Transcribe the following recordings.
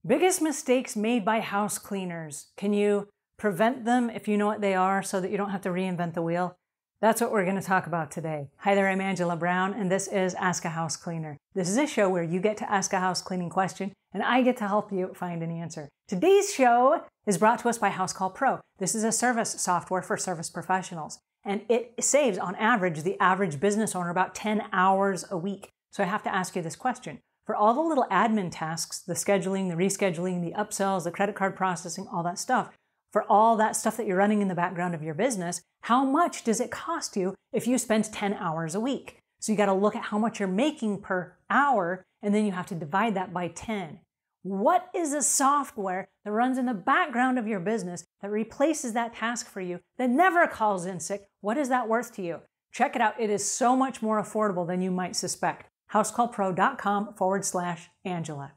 Biggest mistakes made by house cleaners. Can you prevent them if you know what they are so that you don't have to reinvent the wheel? That's what we're going to talk about today. Hi there, I'm Angela Brown, and this is Ask a House Cleaner. This is a show where you get to ask a house cleaning question, and I get to help you find an answer. Today's show is brought to us by Housecall Pro. This is a service software for service professionals, and it saves, on average, the average business owner about 10 hours a week. So I have to ask you this question. For all the little admin tasks, the scheduling, the rescheduling, the upsells, the credit card processing, all that stuff, for all that stuff that you're running in the background of your business, how much does it cost you if you spend 10 hours a week? So you got to look at how much you're making per hour, and then you have to divide that by 10. What is a software that runs in the background of your business that replaces that task for you, that never calls in sick? What is that worth to you? Check it out. It is so much more affordable than you might suspect. housecallpro.com/Angela.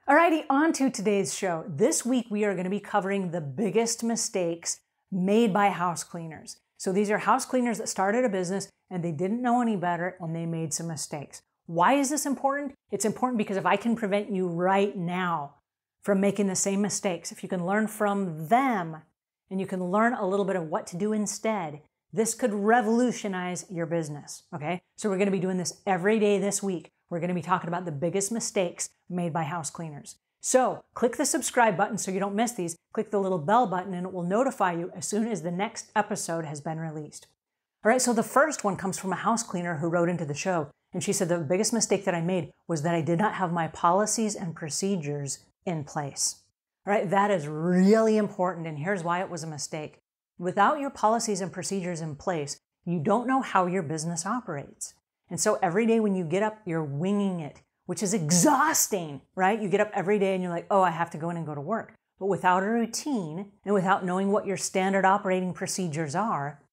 Alrighty, on to today's show. This week we are going to be covering the biggest mistakes made by house cleaners. So these are house cleaners that started a business and they didn't know any better and they made some mistakes. Why is this important? It's important because if I can prevent you right now from making the same mistakes, if you can learn from them and you can learn a little bit of what to do instead, this could revolutionize your business, okay? So we're going to be doing this every day this week. We're going to be talking about the biggest mistakes made by house cleaners. So click the subscribe button so you don't miss these. Click the little bell button and it will notify you as soon as the next episode has been released. All right, so the first one comes from a house cleaner who wrote into the show. And she said the biggest mistake that I made was that I did not have my policies and procedures in place. All right, that is really important. And here's why it was a mistake. Without your policies and procedures in place, you don't know how your business operates. And so every day when you get up, you're winging it, which is exhausting, right? You get up every day and you're like, oh, I have to go in and go to work. But without a routine and without knowing what your standard operating procedures are,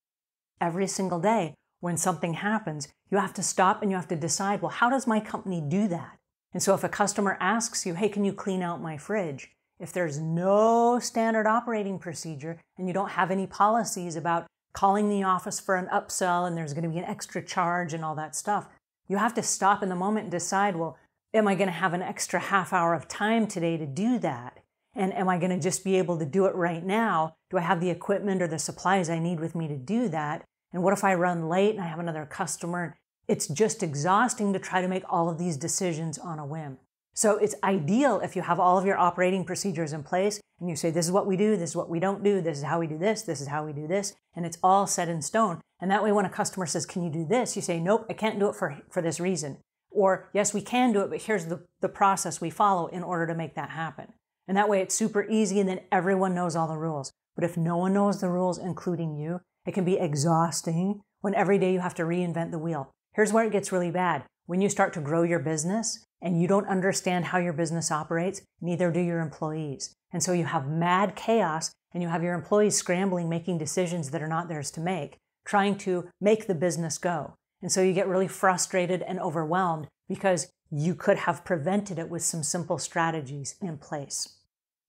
every single day when something happens, you have to stop and you have to decide, well, how does my company do that? And so if a customer asks you, hey, can you clean out my fridge? If there's no standard operating procedure and you don't have any policies about calling the office for an upsell and there's going to be an extra charge and all that stuff, you have to stop in the moment and decide, well, am I going to have an extra half hour of time today to do that? And am I going to just be able to do it right now? Do I have the equipment or the supplies I need with me to do that? And what if I run late and I have another customer? It's just exhausting to try to make all of these decisions on a whim. So it's ideal if you have all of your operating procedures in place and you say, this is what we do, this is what we don't do, this is how we do this, this is how we do this, and it's all set in stone. And that way when a customer says, can you do this? You say, nope, I can't do it for this reason. Or, yes, we can do it, but here's the process we follow in order to make that happen. And that way it's super easy and then everyone knows all the rules. But if no one knows the rules, including you, it can be exhausting when every day you have to reinvent the wheel. Here's where it gets really bad. When you start to grow your business and you don't understand how your business operates, neither do your employees. And so you have mad chaos and you have your employees scrambling, making decisions that are not theirs to make, trying to make the business go. And so you get really frustrated and overwhelmed because you could have prevented it with some simple strategies in place.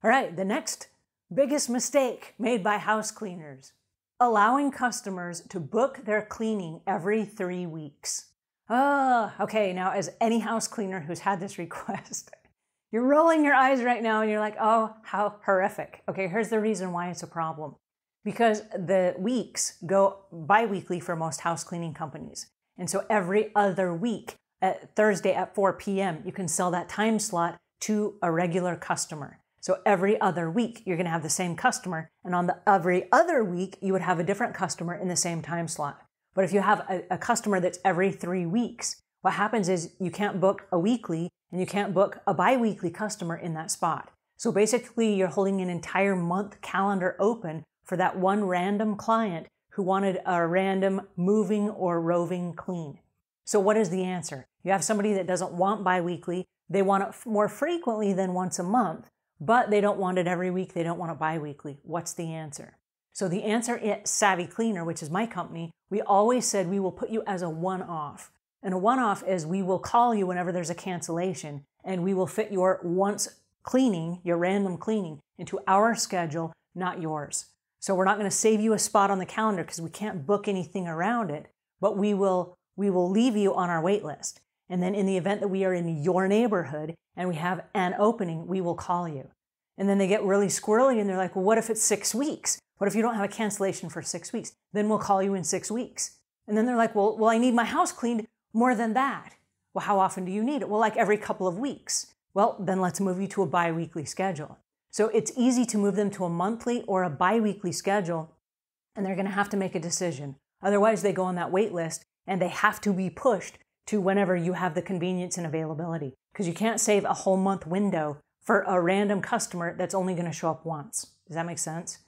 All right, the next biggest mistake made by house cleaners: allowing customers to book their cleaning every 3 weeks. Oh, okay, now as any house cleaner who's had this request, you're rolling your eyes right now and you're like, oh, how horrific. Okay, here's the reason why it's a problem. Because the weeks go bi-weekly for most house cleaning companies. And so every other week, at Thursday at 4 p.m., you can sell that time slot to a regular customer. So every other week, you're going to have the same customer. And on the every other week, you would have a different customer in the same time slot. But if you have a customer that's every 3 weeks, what happens is you can't book a weekly and you can't book a bi-weekly customer in that spot. So basically, you're holding an entire month calendar open for that one random client who wanted a random moving or roving clean. So what is the answer? You have somebody that doesn't want bi-weekly. They want it more frequently than once a month, but they don't want it every week. They don't want it bi-weekly. What's the answer? So the answer at Savvy Cleaner, which is my company, we always said we will put you as a one-off. And a one-off is we will call you whenever there's a cancellation and we will fit your once cleaning, your random cleaning, into our schedule, not yours. So we're not going to save you a spot on the calendar because we can't book anything around it, but we will we will leave you on our wait list. And then in the event that we are in your neighborhood and we have an opening, we will call you. And then they get really squirrely and they're like, well, what if it's 6 weeks? What if you don't have a cancellation for 6 weeks? Then we'll call you in 6 weeks. And then they're like, well, I need my house cleaned more than that. Well, how often do you need it? Well, like every couple of weeks. Well, then let's move you to a bi-weekly schedule. So it's easy to move them to a monthly or a bi-weekly schedule, and they're going to have to make a decision. Otherwise, they go on that wait list and they have to be pushed to whenever you have the convenience and availability, because you can't save a whole month window for a random customer that's only going to show up once. Does that make sense?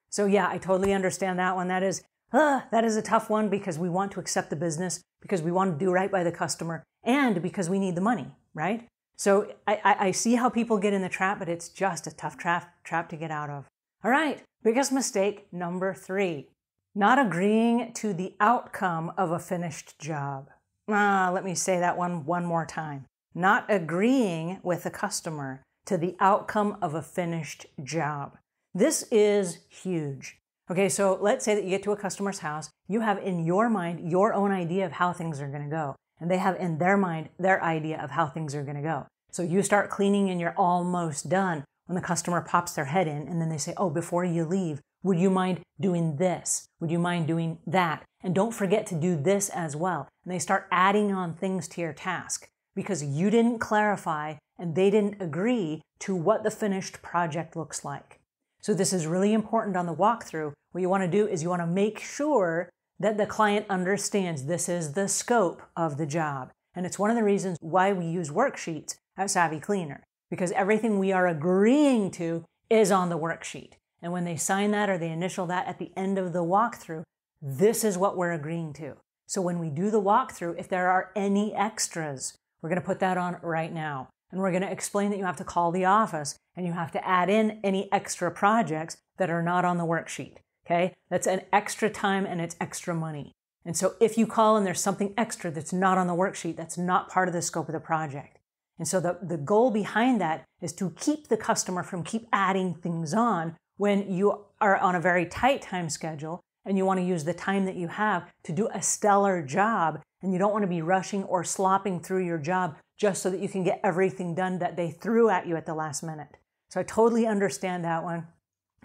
So yeah, I totally understand that one. That is a tough one because we want to accept the business, because we want to do right by the customer, and because we need the money, right? So I see how people get in the trap, but it's just a tough trap to get out of. All right, biggest mistake number 3, not agreeing to the outcome of a finished job. Let me say that one more time. Not agreeing with the customer to the outcome of a finished job. This is huge. Okay, so let's say that you get to a customer's house. You have in your mind your own idea of how things are going to go, and they have in their mind their idea of how things are going to go. So you start cleaning and you're almost done when the customer pops their head in, and then they say, oh, before you leave, would you mind doing this? Would you mind doing that? And don't forget to do this as well. And they start adding on things to your task because you didn't clarify and they didn't agree to what the finished project looks like. So this is really important on the walkthrough. What you want to do is you want to make sure that the client understands this is the scope of the job. And it's one of the reasons why we use worksheets at Savvy Cleaner, because everything we are agreeing to is on the worksheet. And when they sign that or they initial that at the end of the walkthrough, this is what we're agreeing to. So when we do the walkthrough, if there are any extras, we're going to put that on right now. And we're going to explain that you have to call the office and you have to add in any extra projects that are not on the worksheet. Okay? That's an extra time and it's extra money. And so if you call and there's something extra that's not on the worksheet, that's not part of the scope of the project. And so the goal behind that is to keep the customer from keep adding things on when you are on a very tight time schedule and you want to use the time that you have to do a stellar job, and you don't want to be rushing or slopping through your job just so that you can get everything done that they threw at you at the last minute. So I totally understand that one.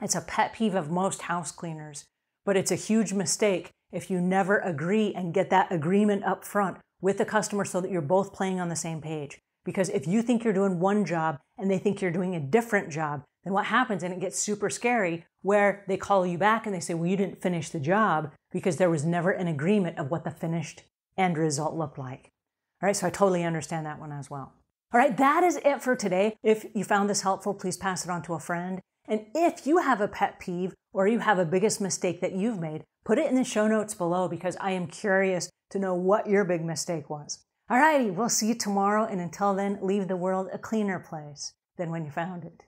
It's a pet peeve of most house cleaners, but it's a huge mistake if you never agree and get that agreement up front with the customer so that you're both playing on the same page. Because if you think you're doing one job and they think you're doing a different job, then what happens, and it gets super scary, where they call you back and they say, well, you didn't finish the job because there was never an agreement of what the finished end result looked like. All right, so I totally understand that one as well. All right, that is it for today. If you found this helpful, please pass it on to a friend. And if you have a pet peeve or you have a biggest mistake that you've made, put it in the show notes below because I am curious to know what your big mistake was. All righty, we'll see you tomorrow, and until then, leave the world a cleaner place than when you found it.